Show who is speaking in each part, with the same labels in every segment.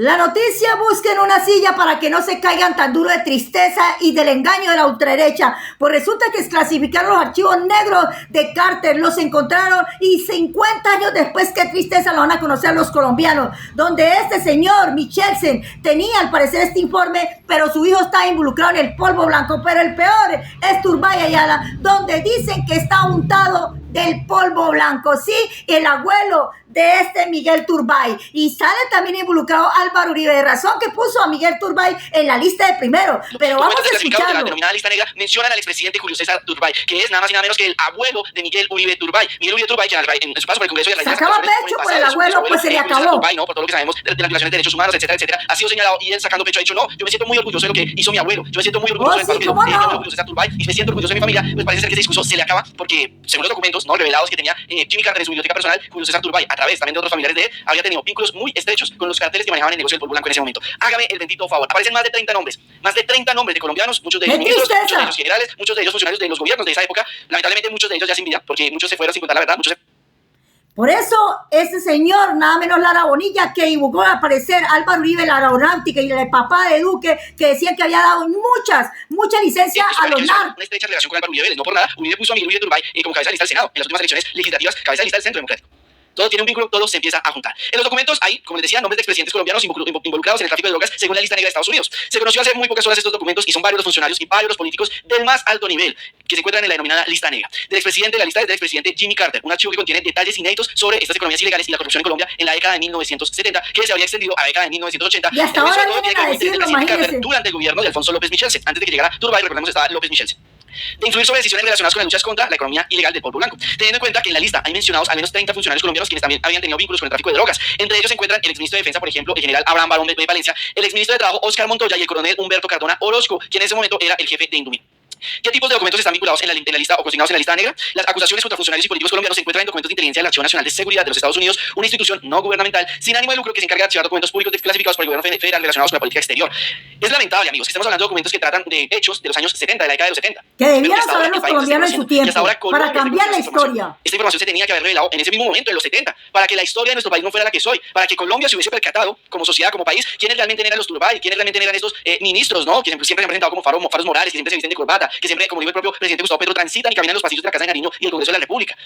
Speaker 1: La noticia: busquen una silla para que no se caigan tan duro de tristeza y del engaño de la ultraderecha. Pues resulta que desclasificaron los archivos negros de Carter, los encontraron y 50 años después, qué tristeza, lo van a conocer los colombianos, donde este señor, Michelsen, tenía al parecer este informe, pero su hijo está involucrado en el polvo blanco. Pero el peor es Turbay Ayala, donde dicen que está untado del polvo blanco, sí, el abuelo de este Miguel Turbay. Y sale también involucrado Álvaro Uribe, de razón que puso a Miguel Turbay en la lista de primero. Pero
Speaker 2: los
Speaker 1: vamos a
Speaker 2: escucharlo. De la
Speaker 1: escucharlo.
Speaker 2: denominada lista negra mencionan al expresidente Julio César Turbay, que es nada más y nada menos que el abuelo de Miguel Uribe Turbay. Miguel Uribe Turbay, que en su paso por el Congreso de la
Speaker 1: Sacaba pecho por el abuelo, pues se le acabó.
Speaker 2: Turbay, ¿no? Por todo lo que sabemos de las violaciones de derechos humanos, etcétera, etcétera, ha sido señalado, y él sacando pecho ha dicho: no, yo me siento muy orgulloso de lo que hizo mi abuelo, yo me siento muy orgulloso del paso que dio Julio César Turbay, y me siento orgulloso de mi familia. Pues parece ser que ese discurso se le acaba porque, según los documentos no revelados que tenía Jimmy Carter en su biblioteca personal, Julio César Turbay, a través también de otros familiares de él, había tenido vínculos muy estrechos con los carteles que manejaban el negocio del polvo blanco en ese momento. Hágame el bendito favor. Aparecen más de 30 nombres de colombianos, muchos de ellos ministros, muchos de ellos generales, muchos de ellos funcionarios de los gobiernos de esa época. Lamentablemente muchos de ellos ya sin vida, porque muchos se fueron sin contar la verdad,
Speaker 1: Por eso, ese señor, nada menos Lara Bonilla, que divulgó al parecer Álvaro Uribe, la aeronáutica, y el papá de Duque, que decían que había dado mucha licencia a los narcos.
Speaker 2: Una estrecha relación con Álvaro Uribe, no por nada, Uribe puso a Miguel Uribe Turbay como cabeza de lista del Senado en las últimas elecciones legislativas, cabeza de lista del Centro Democrático. Todo tiene un vínculo, todo se empieza a juntar. En los documentos hay, como les decía, nombres de expresidentes colombianos involucrados en el tráfico de drogas según la lista negra de Estados Unidos. Se conoció hace muy pocas horas estos documentos y son varios los funcionarios y varios los políticos del más alto nivel que se encuentran en la denominada lista negra. Del expresidente de la lista es del expresidente Jimmy Carter, un archivo que contiene detalles inéditos sobre estas economías ilegales y la corrupción en Colombia en la década de 1970, que se habría extendido a la década de 1980.
Speaker 1: Y hasta ahora vienen a decirlo, imagínense.
Speaker 2: Durante el gobierno de Alfonso López Michelsen, antes de que llegara Turbay, recordemos estaba López Michelsen, de influir sobre decisiones relacionadas con las luchas contra la economía ilegal del polvo blanco, teniendo en cuenta que en la lista hay mencionados al menos 30 funcionarios colombianos quienes también habían tenido vínculos con el tráfico de drogas. Entre ellos se encuentran el exministro de Defensa, por ejemplo, el general Abraham Barón de Valencia, el exministro de Trabajo Óscar Montoya y el coronel Humberto Cardona Orozco, quien en ese momento era el jefe de Indumil. ¿Qué tipos de documentos están vinculados en la lista o consignados en la lista negra? Las acusaciones contra funcionarios y políticos colombianos se encuentran en documentos de inteligencia del Archivo Nacional de Seguridad de los Estados Unidos, una institución no gubernamental sin ánimo de lucro que se encarga de archivar documentos públicos desclasificados por el gobierno federal relacionados con la política exterior. Es lamentable, amigos, que estemos hablando de documentos que tratan de hechos de los años 70, de la década de los 70.
Speaker 1: Que debían saber los colombianos en su tiempo, para cambiar la historia.
Speaker 2: Esta información se tenía que haber revelado en ese mismo momento, en los 70, para que la historia de nuestro país no fuera la que es hoy, para que Colombia se hubiese percatado, como sociedad, como país, quiénes realmente eran los Turbay, quiénes realmente eran estos ministros, ¿no? Que siempre se han presentado como faros morales, que siempre se visten de corbata, que siempre, como dijo el propio presidente Gustavo Petro, transitan y caminan los pasillos de la Casa de Nariño y el Congreso de la República.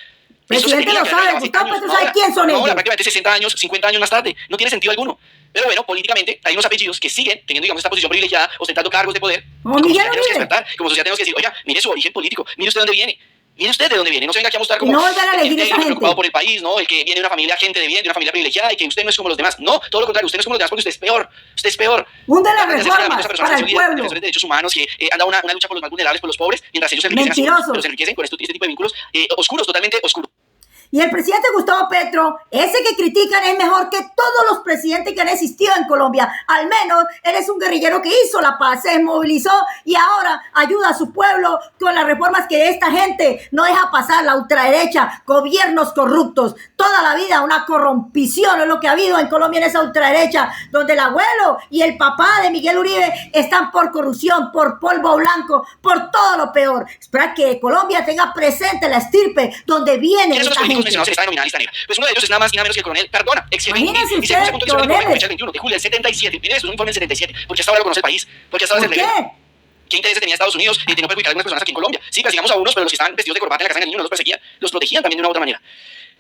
Speaker 1: Presidente lo sabe, Gustavo Petro sabe quién son ellos.
Speaker 2: Ahora, prácticamente 60 años, 50 años más tarde, no tiene sentido alguno. Pero bueno, políticamente hay unos apellidos que siguen teniendo, digamos, esta posición privilegiada, ostentando cargos de poder.
Speaker 1: Como Miguel Uribe.
Speaker 2: Como sociedad tenemos que decir: oiga, mire su origen político, mire usted de dónde viene. Mire usted de dónde viene, no se venga aquí a mostrar como
Speaker 1: no volver a elegir esa gente
Speaker 2: preocupado por el país, ¿no? El que viene de una familia gente de bien, de una familia privilegiada y que usted no es como los demás. No, todo lo contrario, usted no es como los demás porque usted es peor. Usted es peor.
Speaker 1: Un de las reformas para el pueblo.
Speaker 2: Defensores de derechos humanos que han dado una lucha por los más vulnerables, por los pobres, mientras ellos se enriquecen, pero se enriquecen con este tipo de vínculos oscuros, totalmente oscuros.
Speaker 1: Y el presidente Gustavo Petro, ese que critican, es mejor que todos los presidentes que han existido en Colombia. Al menos él es un guerrillero que hizo la paz, se movilizó y ahora ayuda a su pueblo con las reformas que esta gente no deja pasar, la ultraderecha, gobiernos corruptos. Toda la vida una corrompición es lo que ha habido en Colombia en esa ultraderecha, donde el abuelo y el papá de Miguel Uribe están por corrupción, por polvo blanco, por todo lo peor. Espera que Colombia tenga presente la estirpe donde viene esta gente.
Speaker 2: Mencionados en esta denominada lista negra. Pues uno de ellos es nada más y nada menos que el coronel Cardona, ex jefe
Speaker 1: Imagínense
Speaker 2: y según ese punto que se
Speaker 1: ustedes,
Speaker 2: fecha el 21 de julio del 77. Miren, eso es un informe del 77, porque hasta ahora lo conoce el país, porque hasta ahora
Speaker 1: ¿por
Speaker 2: se
Speaker 1: qué?
Speaker 2: ¿Qué intereses tenía Estados Unidos de no perjudicar a algunas personas aquí en Colombia? Sí, persigamos a unos, pero los que estaban vestidos de corbata en la Casa de Nariño no los perseguían, los protegían también de una u otra manera.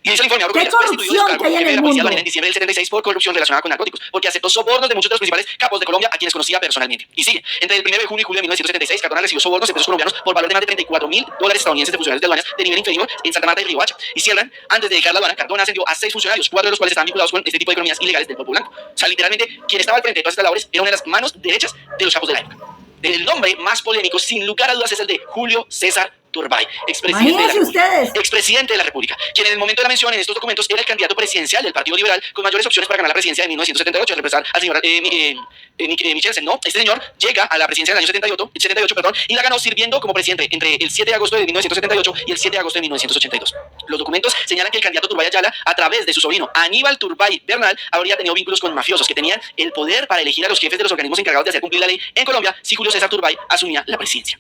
Speaker 2: Y dice el informe,
Speaker 1: ¿qué corrupción que hay en el mundo?
Speaker 2: En diciembre del 76 por corrupción relacionada con narcóticos, porque aceptó sobornos de muchos de los principales capos de Colombia a quienes conocía personalmente. Y sigue, entre el 1 de junio y julio de 1976, Cardona recibió sobornos de pesos colombianos por valor de más de $34,000 estadounidenses de funcionarios de aduanas de nivel inferior en Santa Marta y Riohacha. Y cierran, antes de dedicar la aduana, Cardona ascendió a 6 funcionarios, 4 de los cuales estaban vinculados con este tipo de economías ilegales del polvo blanco. O sea, literalmente, quien estaba al frente de todas estas labores era una de las manos derechas de los capos de la época. El nombre más polémico, sin lugar a dudas, es el de Julio César Turbay, expresidente de la República, quien en el momento de la mención en estos documentos era el candidato presidencial del Partido Liberal con mayores opciones para ganar la presidencia de 1978, al reemplazar al señor Michelsen, ¿no? Este señor llega a la presidencia del año 78, y la ganó sirviendo como presidente entre el 7 de agosto de 1978 y el 7 de agosto de 1982. Los documentos señalan que el candidato Turbay Ayala, a través de su sobrino Aníbal Turbay Bernal, habría tenido vínculos con mafiosos que tenían el poder para elegir a los jefes de los organismos encargados de hacer cumplir la ley en Colombia si Julio César Turbay asumía la presidencia.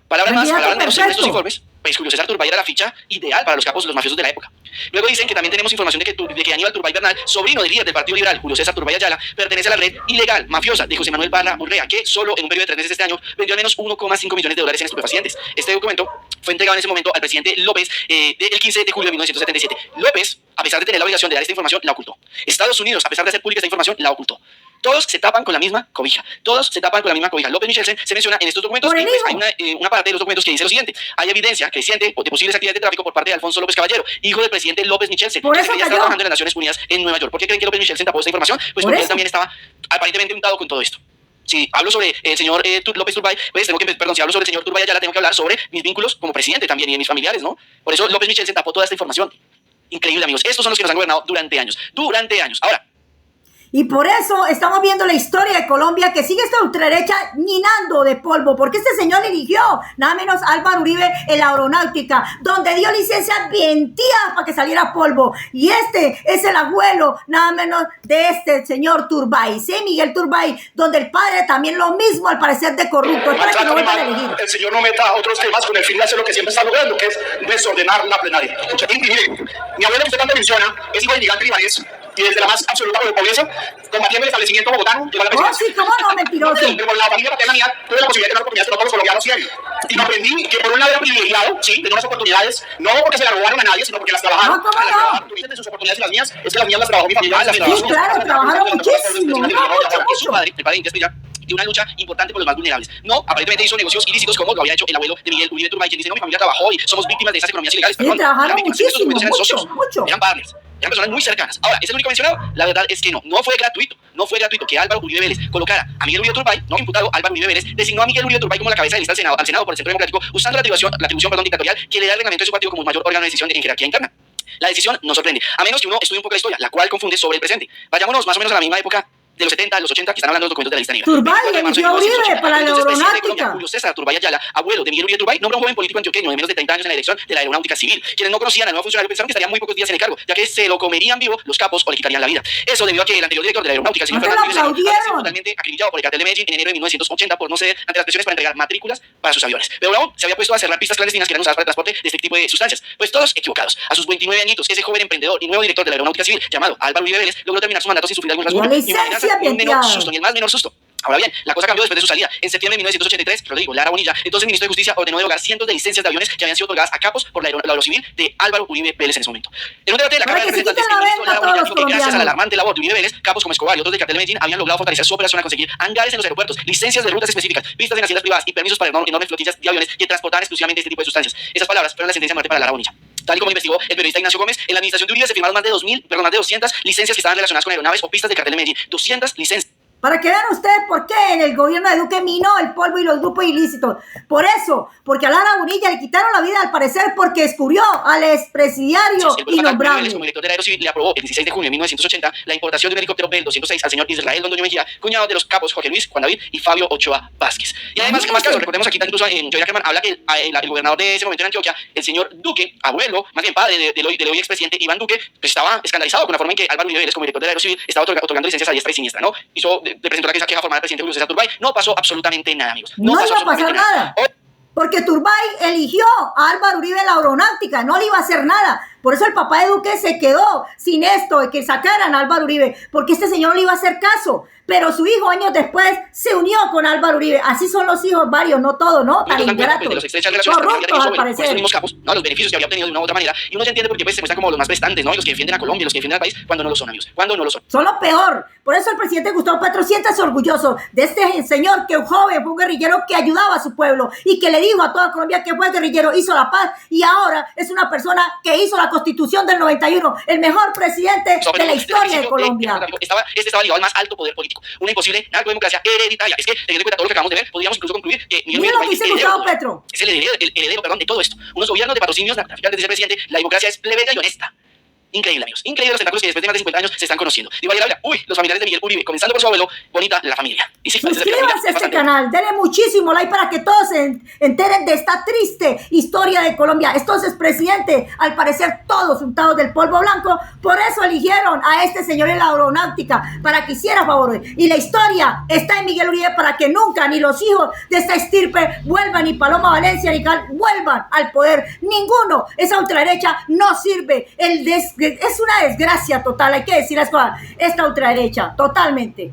Speaker 2: Palabras más, palabras menos, según estos informes, pues Julio César Turbay era la ficha ideal para los capos, los mafiosos de la época. Luego dicen que también tenemos información de que Aníbal Turbay Bernal, sobrino del líder del Partido Liberal, Julio César Turbay Ayala, pertenece a la red ilegal mafiosa de José Manuel Barra Urrea, que solo en un periodo de 3 meses este año vendió al menos 1,5 millones de dólares en estupefacientes. Este documento fue entregado en ese momento al presidente López el 15 de julio de 1977. López, a pesar de tener la obligación de dar esta información, la ocultó. Estados Unidos, a pesar de hacer pública esta información, la ocultó. Todos se tapan con la misma cobija. Todos se tapan con la misma cobija. López Michelsen se menciona en estos documentos y pues, hay una parte de los documentos que dice lo siguiente. Hay evidencia creciente de posibles actividades de tráfico por parte de Alfonso López Caballero, hijo del presidente López Michelsen, que está trabajando en las Naciones Unidas en Nueva York. ¿Por qué creen que López Michelsen tapó esta información? Pues porque él también estaba aparentemente untado con todo esto. Si hablo sobre el señor López Turbay, pues tengo que, perdón, si hablo sobre el señor Turbay Ayala, tengo que hablar sobre mis vínculos como presidente también y de mis familiares, ¿no? Por eso López Michelsen tapó toda esta información. Increíble, amigos. Estos son los que nos han gobernado durante años. Durante años. Ahora,
Speaker 1: y por eso estamos viendo la historia de Colombia, que sigue esta ultraderecha minando de polvo, porque este señor eligió nada menos Álvaro Uribe en la aeronáutica, donde dio licencias vendidas para que saliera polvo. Y este es el abuelo nada menos de este señor Turbay, ¿sí? Miguel Turbay, donde el padre también lo mismo, al parecer de corrupto. Es para que no vuelvan a elegir.
Speaker 3: El señor no meta otros temas con el fin de hacer lo que siempre está logrando, que es desordenar la plenaria. Mire, mi abuelo, que usted tanto menciona, es hijo de Miguel Ibáñez, y desde la más absoluta pobreza, combatiendo el establecimiento bogotano, llegó a la presidencia.
Speaker 1: Sí, cómo no, mentiroso.
Speaker 3: Pero por la familia paterna mía, tuve la posibilidad de tener oportunidades que no todos los colombianos tienen. Y aprendí que por un lado era privilegiado, sí, tenía unas oportunidades, no porque se las robaron a nadie, sino porque las trabajaron.
Speaker 1: No, ¿cómo no?
Speaker 3: De sus oportunidades y las mías, es que las mías las trabajó mi familia.
Speaker 1: Sí, claro, trabajaron muchísimo, mucho.
Speaker 2: El padre de una lucha importante por los más vulnerables. No, aparentemente hizo negocios ilícitos como lo había hecho el abuelo de Miguel Uribe Turbay, quien dice, no, mi familia trabajó y somos víctimas de esas economías ilegales.
Speaker 1: Sí, trabajaron muchísimo, mucho.
Speaker 2: Eran partners. Eran personas muy cercanas. Ahora, ¿es el único mencionado? La verdad es que no. No fue gratuito. No fue gratuito que Álvaro Uribe Vélez colocara a Miguel Uribe Turbay, no imputado Álvaro Uribe Vélez, designó a Miguel Uribe Turbay como la cabeza de lista al Senado por el Centro Democrático, usando la atribución dictatorial que le da el reglamento de su partido como mayor órgano de decisión en jerarquía interna. La decisión no sorprende, a menos que uno estudie un poco la historia, la cual confunde sobre el presente. Vayámonos más o menos a la misma época de los 70, los 80, que están hablando los documentos de la lista negra.
Speaker 1: Turbay eligió a Uribe para la aeronáutica.
Speaker 2: Julio César Turbay Ayala, abuelo de Miguel Uribe Turbay, nombró a un joven político antioqueño de menos de 30 años en la dirección de la aeronáutica civil. Quienes no conocían al nuevo funcionario pensaron que estaría muy pocos días en el cargo, ya que se lo comerían vivo los capos o le quitarían la vida. Eso debido a que el anterior director de la aeronáutica, el señor Fernando Vives, había sido totalmente acribillado por el cartel de Medellín en enero de 1980 por no ceder ante las presiones para entregar matrículas para sus aviones. Pero luego se había puesto a cerrar pistas clandestinas que eran usadas para el transporte de este tipo de sustancias. Pues todos equivocados. A sus 29 añitos, ese joven emprendedor y nuevo director de la aeronáutica civil, llamado Álvaro Uribe Vélez, logró terminar su mandato sin sufrir algún rasguño ni una amenaza, ni un menor susto, ni el más menor susto. Ahora bien, la cosa cambió después de su salida. En septiembre de 1983, Rodrigo Lara Bonilla, entonces ministro de Justicia, ordenó derogar cientos de licencias de aviones que habían sido otorgadas a capos por la aerocivil de Álvaro Uribe Vélez en ese momento. En un debate de la Cámara de Representantes, el ministro Lara Bonilla dijo que gracias a la alarmante labor de Uribe Vélez, capos como Escobar y otros del cartel de Medellín habían logrado fortalecer su operación a conseguir hangares en los aeropuertos, licencias de rutas específicas, vistas en haciendas privadas y permisos para enormes flotillas de aviones que transportaban exclusivamente este tipo de sustancias. Esas palabras fueron la sentencia de muerte para Lara Bonilla. Tal y como investigó el periodista Ignacio Gómez, en la administración de Uribe se firmaron más de 200 licencias que estaban relacionadas con aeronaves o pistas del cartel de Medellín. 200 licencias.
Speaker 1: Para que vean ustedes por qué en el gobierno de Duque minó el polvo y los grupos ilícitos. Por eso, porque a Lara Bonilla le quitaron la vida al parecer porque descubrió al expresidiario innombrable.
Speaker 2: Como director de la Aerocivil le aprobó el 16 de junio de 1980 la importación de un helicóptero Bell 206 al señor Israel Londoño Mejía, cuñado de los capos Jorge Luis, Juan David y Fabio Ochoa Vázquez. Y además, más casos, recordemos aquí incluso en Joy Ackerman habla que el gobernador de ese momento en Antioquia, el señor Duque, abuelo, más bien padre del hoy expresidente Iván Duque, pues estaba escandalizado con la forma en que Álvaro Uribe Vélez, como director de la Aerocivil, estaba otorgando licencias a diestra y siniestra, ¿no? Presentó la queja formal al presidente Julio César Turbay. No pasó absolutamente nada, amigos.
Speaker 1: No iba a pasar nada. Porque Turbay eligió a Álvaro Uribe la aeronáutica, no le iba a hacer nada. Por eso el papá de Duque se quedó sin esto, de que sacaran a Álvaro Uribe, porque este señor no le iba a hacer caso. Pero su hijo, años después, se unió con Álvaro Uribe. Así son los hijos, varios, no todos, ¿no? Tan ingratos. Corruptos, al parecer.
Speaker 2: Los mismos capos, ¿no? Los beneficios que había obtenido de una u otra manera. Y uno se entiende porque pues, se muestran como los más prestantes, ¿no? Y los que defienden a Colombia, los que defienden al país, cuando no lo son, amigos. Cuando no lo son.
Speaker 1: Son lo peor. Por eso el presidente Gustavo Petro siéntase orgulloso de este señor que un joven, fue un guerrillero que ayudaba a su pueblo y que le dijo a toda Colombia que fue guerrillero, hizo la paz y ahora es una persona que hizo la Constitución del 91, el mejor presidente de la historia de Colombia.
Speaker 2: Este estaba ligado al más alto poder político. Una imposible narcodemocracia hereditaria. Es que, teniendo en cuenta todo lo que acabamos de ver, podríamos incluso concluir que
Speaker 1: Mira lo que dice Gustavo Petro.
Speaker 2: Es el heredero de todo esto. Unos gobiernos de patrocinios narcotraficantes, dice el presidente, la democracia es plebeya y honesta. Increíble, amigos. Increíble los tentáculos que después de más de 50 años se están conociendo. Digo, ayer habla, los familiares de Miguel Uribe, comenzando por su abuelo, bonita la familia. Y sí,
Speaker 1: suscríbanse a este canal, denle muchísimo like para que todos se enteren de esta triste historia de Colombia. Estos expresidentes, al parecer todos untados del polvo blanco, por eso eligieron a este señor en la aeronáutica, para que hiciera favor. Y la historia está en Miguel Uribe para que nunca ni los hijos de esta estirpe vuelvan, ni Paloma Valencia ni Cal vuelvan al poder. Ninguno. Esa ultraderecha no sirve. Es una desgracia total, hay que decir las cosas. Esta ultraderecha, totalmente.